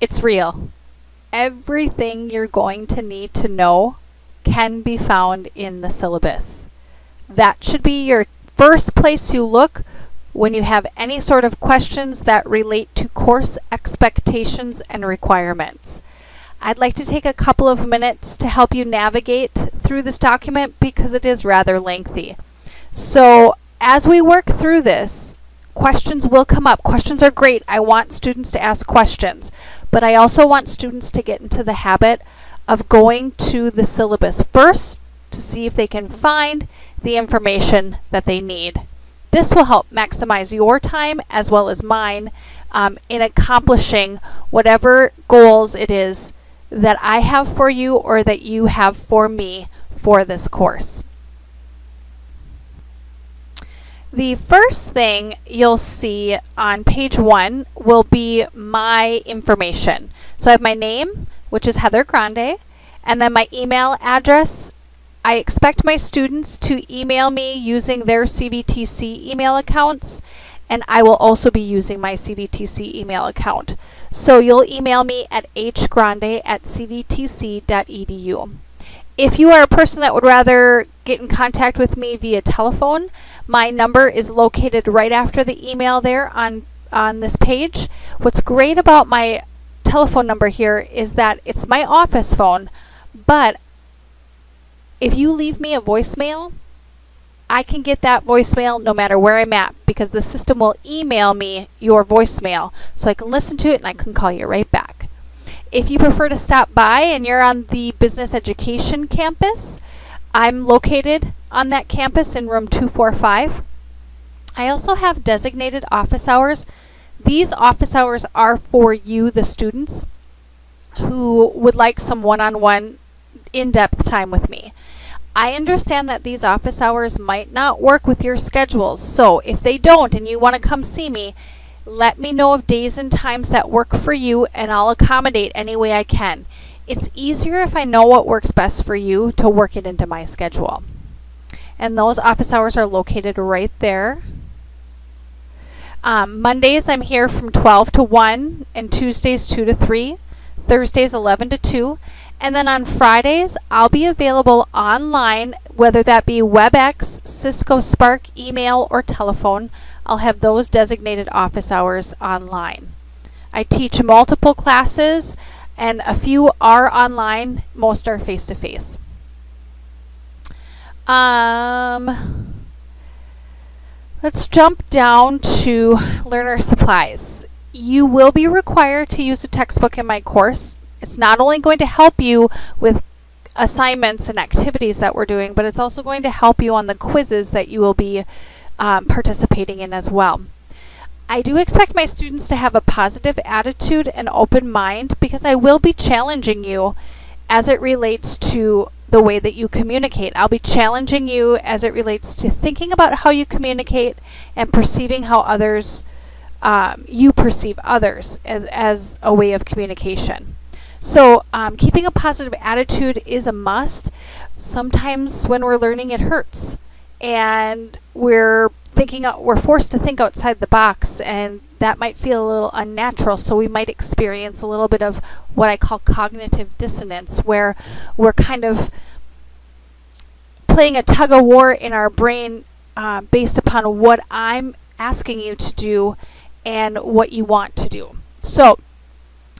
It's real. Everything you're going to need to know can be found in the syllabus. That should be your first place you look when you have any sort of questions that relate to course expectations and requirements. I'd like to take a couple of minutes to help you navigate through this document because it is rather lengthy. So as we work through this, questions will come up. Questions are great. I want students to ask questions, but I also want students to get into the habit of going to the syllabus first to see if they can find the information that they need. This will help maximize your time as well as mine in accomplishing whatever goals it is that I have for you or that you have for me for this course. The first thing you'll see on page 1 will be my information. So I have my name, which is Heather Grande, and then my email address. I expect my students to email me using their CVTC email accounts, and I will also be using my CVTC email account. So you'll email me at hgrande@cvtc.edu. If you are a person that would rather get in contact with me via telephone, my number is located right after the email there on this page. What's great about my telephone number here is that it's my office phone, but if you leave me a voicemail, I can get that voicemail no matter where I'm at because the system will email me your voicemail so I can listen to it and I can call you right back. If you prefer to stop by and you're on the business education campus, I'm located on that campus in room 245. I also have designated office hours. These office hours are for you, the students, who would like some one-on-one in-depth time with me. I understand that these office hours might not work with your schedules, so if they don't and you want to come see me, let me know of days and times that work for you and I'll accommodate any way I can. It's easier if I know what works best for you to work it into my schedule. And those office hours are located right there. Mondays I'm here from 12 to 1 and Tuesdays 2 to 3, Thursdays 11 to 2. And then on Fridays, I'll be available online, whether that be WebEx, Cisco Spark, email, or telephone. I'll have those designated office hours online. I teach multiple classes, and a few are online. Most are face-to-face. Let's jump down to learner supplies. You will be required to use a textbook in my course. It's not only going to help you with assignments and activities that we're doing, but it's also going to help you on the quizzes that you will be participating in as well. I do expect my students to have a positive attitude and open mind because I will be challenging you as it relates to the way that you communicate. I'll be challenging you as it relates to thinking about how you communicate and perceiving how others, you perceive others as a way of communication. So keeping a positive attitude is a must. Sometimes when we're learning it hurts and we're forced to think outside the box, and that might feel a little unnatural, so we might experience a little bit of what I call cognitive dissonance, where we're kind of playing a tug of war in our brain based upon what I'm asking you to do and what you want to do. So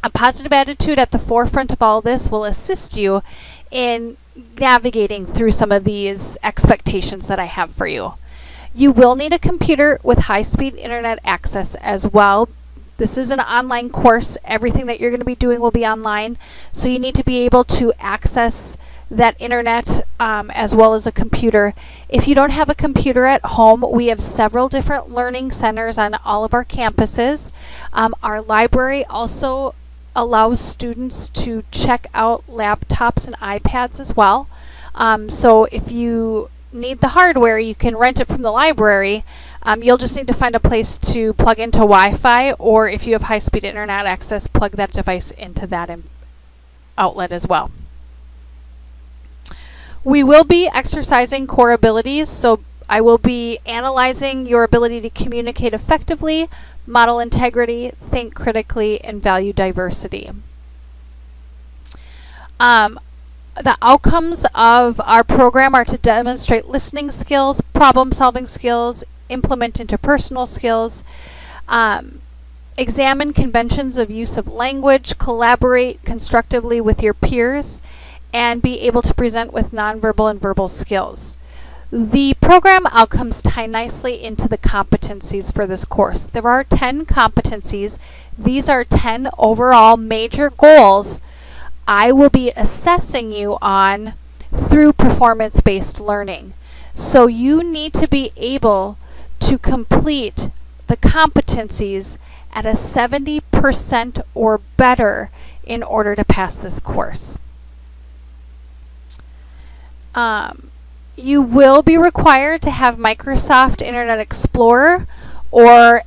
a positive attitude at the forefront of all this will assist you in navigating through some of these expectations that I have for you. You will need a computer with high-speed internet access as well. This is an online course. Everything that you're going to be doing will be online, so you need to be able to access that internet as well as a computer. If you don't have a computer at home, we have several different learning centers on all of our campuses. Our library also allows students to check out laptops and iPads as well. So if you need the hardware, you can rent it from the library. You'll just need to find a place to plug into Wi-Fi, or if you have high-speed internet access, plug that device into that outlet as well. We will be exercising core abilities, so I will be analyzing your ability to communicate effectively, model integrity, think critically, and value diversity. The outcomes of our program are to demonstrate listening skills, problem-solving skills, implement interpersonal skills, examine conventions of use of language, collaborate constructively with your peers, and be able to present with nonverbal and verbal skills. The program outcomes tie nicely into the competencies for this course. There are 10 competencies. These are 10 overall major goals I will be assessing you on through performance-based learning. So you need to be able to complete the competencies at a 70% or better in order to pass this course. You will be required to have Microsoft Internet Explorer, or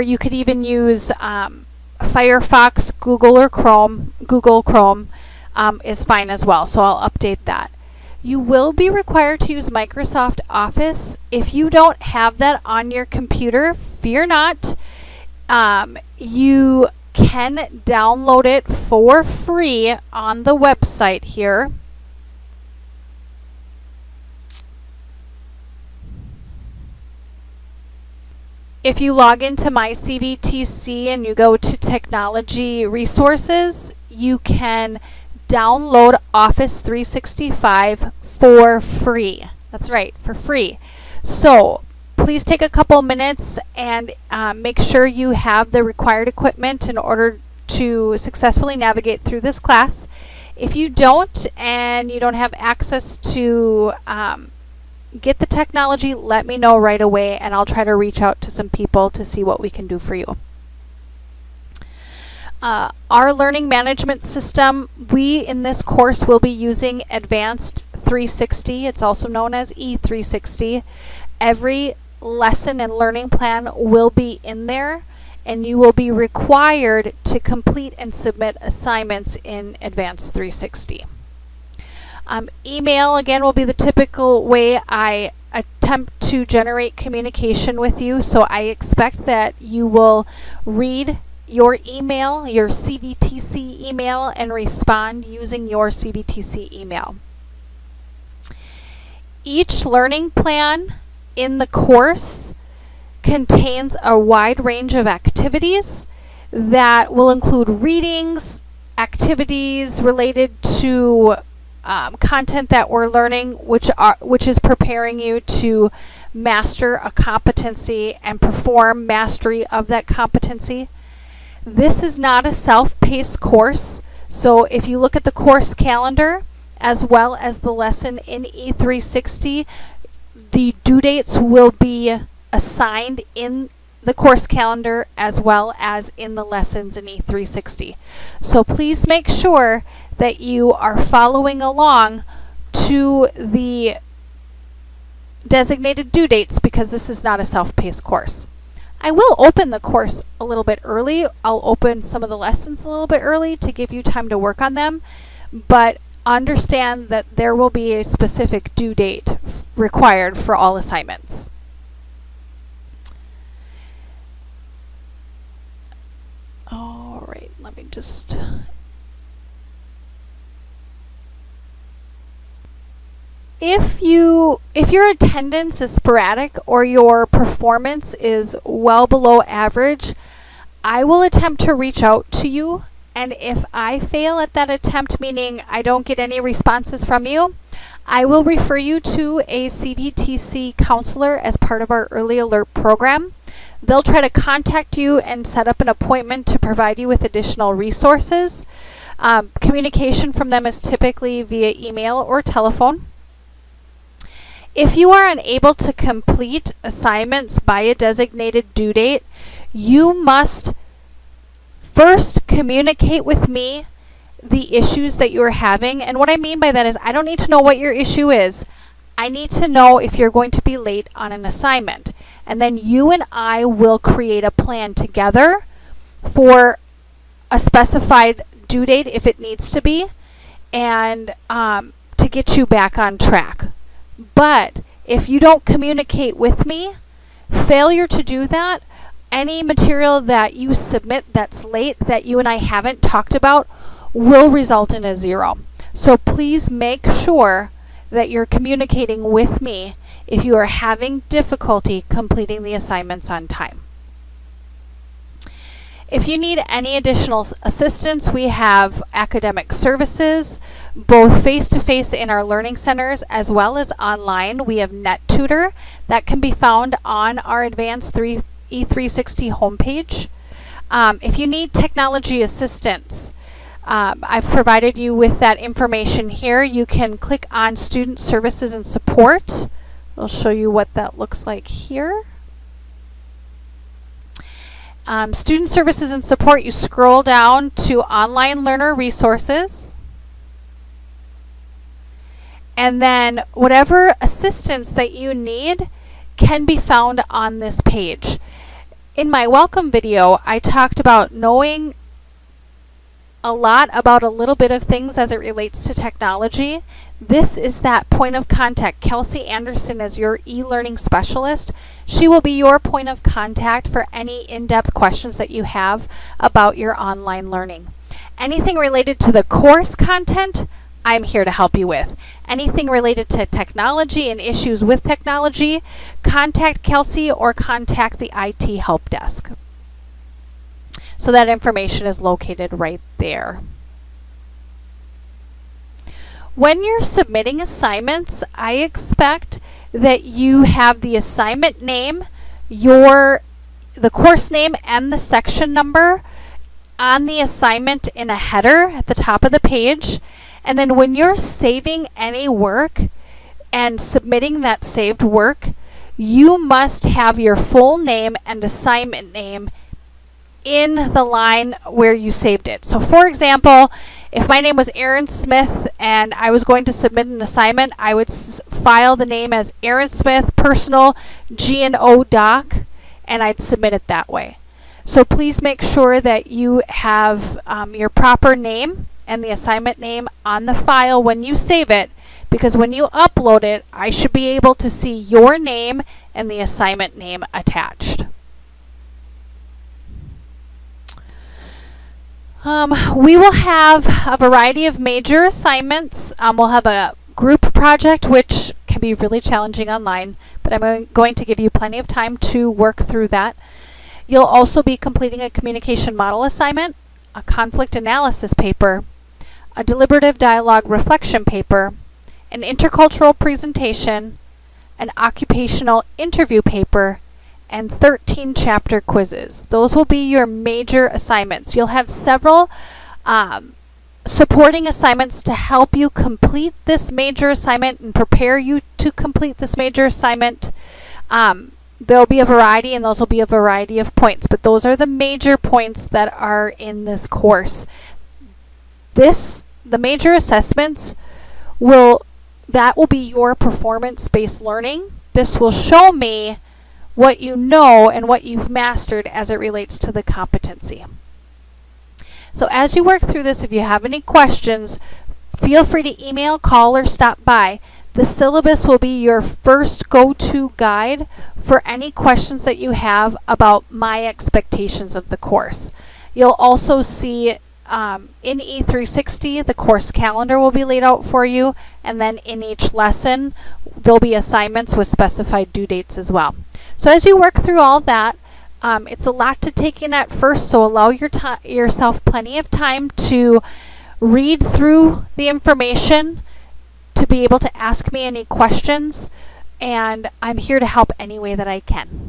you could even use Firefox, Google Chrome is fine as well, so I'll update that. You will be required to use Microsoft Office. If you don't have that on your computer, fear not. You can download it for free on the website here. If you log into my CVTC and you go to Technology Resources, you can download Office 365 for free. That's right, for free. So please take a couple minutes and make sure you have the required equipment in order to successfully navigate through this class. If you don't and you don't have access to get the technology, let me know right away and I'll try to reach out to some people to see what we can do for you. Our learning management system, we in this course will be using Advanced 360. It's also known as E360. Every lesson and learning plan will be in there, and you will be required to complete and submit assignments in Advanced 360. Email, again, will be the typical way I attempt to generate communication with you, so I expect that you will read your email, your CVTC email, and respond using your CVTC email. Each learning plan in the course contains a wide range of activities that will include readings, activities related to content that we're learning, which is preparing you to master a competency and perform mastery of that competency. This is not a self-paced course, so if you look at the course calendar as well as the lesson in E360, the due dates will be assigned in the course calendar as well as in the lessons in E360. So please make sure that you are following along to the designated due dates because this is not a self-paced course. I will open the course a little bit early. I'll open some of the lessons a little bit early to give you time to work on them, but understand that there will be a specific due date required for all assignments. All right, let me just... If your attendance is sporadic or your performance is well below average, I will attempt to reach out to you, and if I fail at that attempt, meaning I don't get any responses from you, I will refer you to a CVTC counselor as part of our early alert program. They'll try to contact you and set up an appointment to provide you with additional resources. Communication from them is typically via email or telephone. If you are unable to complete assignments by a designated due date, you must first communicate with me the issues that you are having. And what I mean by that is I don't need to know what your issue is. I need to know if you're going to be late on an assignment. And then you and I will create a plan together for a specified due date if it needs to be, and to get you back on track. But If you don't communicate with me, failure to do that, any material that you submit that's late that you and I haven't talked about will result in a 0. So please make sure that you're communicating with me if you are having difficulty completing the assignments on time. If you need any additional assistance, we have academic services, both face-to-face in our learning centers as well as online. We have NetTutor that can be found on our Advanced E360 homepage. If you need technology assistance, I've provided you with that information here. You can click on Student Services and Support. I'll show you what that looks like here. Student Services and Support, you scroll down to Online Learner Resources. And then whatever assistance that you need can be found on this page. In my welcome video, I talked about knowing a lot about a little bit of things as it relates to technology. This is that point of contact. Kelsey Anderson is your e-learning specialist. She will be your point of contact for any in-depth questions that you have about your online learning. Anything related to the course content, I'm here to help you with. Anything related to technology and issues with technology, contact Kelsey or contact the IT help desk. So that information is located right there. When you're submitting assignments, I expect that you have the assignment name, the course name, and the section number on the assignment in a header at the top of the page. And then when you're saving any work and submitting that saved work, you must have your full name and assignment name in the line where you saved it. So for example, if my name was Erin Smith and I was going to submit an assignment, I would file the name as Erin Smith Personal G&O Doc, and I'd submit it that way. So please make sure that you have your proper name and the assignment name on the file when you save it, because when you upload it, I should be able to see your name and the assignment name attached. We will have a variety of major assignments. We'll have a group project, which can be really challenging online, but I'm going to give you plenty of time to work through that. You'll also be completing a communication model assignment, a conflict analysis paper, a deliberative dialogue reflection paper, an intercultural presentation, an occupational interview paper, and 13 chapter quizzes. Those will be your major assignments. You'll have several supporting assignments to help you complete this major assignment and prepare you to complete this major assignment. There'll be a variety, and those will be a variety of points, but those are the major points that are in this course. The major assessments will be your performance-based learning. This will show me what you know and what you've mastered as it relates to the competency. So as you work through this, if you have any questions, feel free to email, call, or stop by. The syllabus will be your first go-to guide for any questions that you have about my expectations of the course. You'll also see in E360, the course calendar will be laid out for you, and then in each lesson, there'll be assignments with specified due dates as well. So as you work through all that, it's a lot to take in at first, so allow yourself plenty of time to read through the information, to be able to ask me any questions, and I'm here to help any way that I can.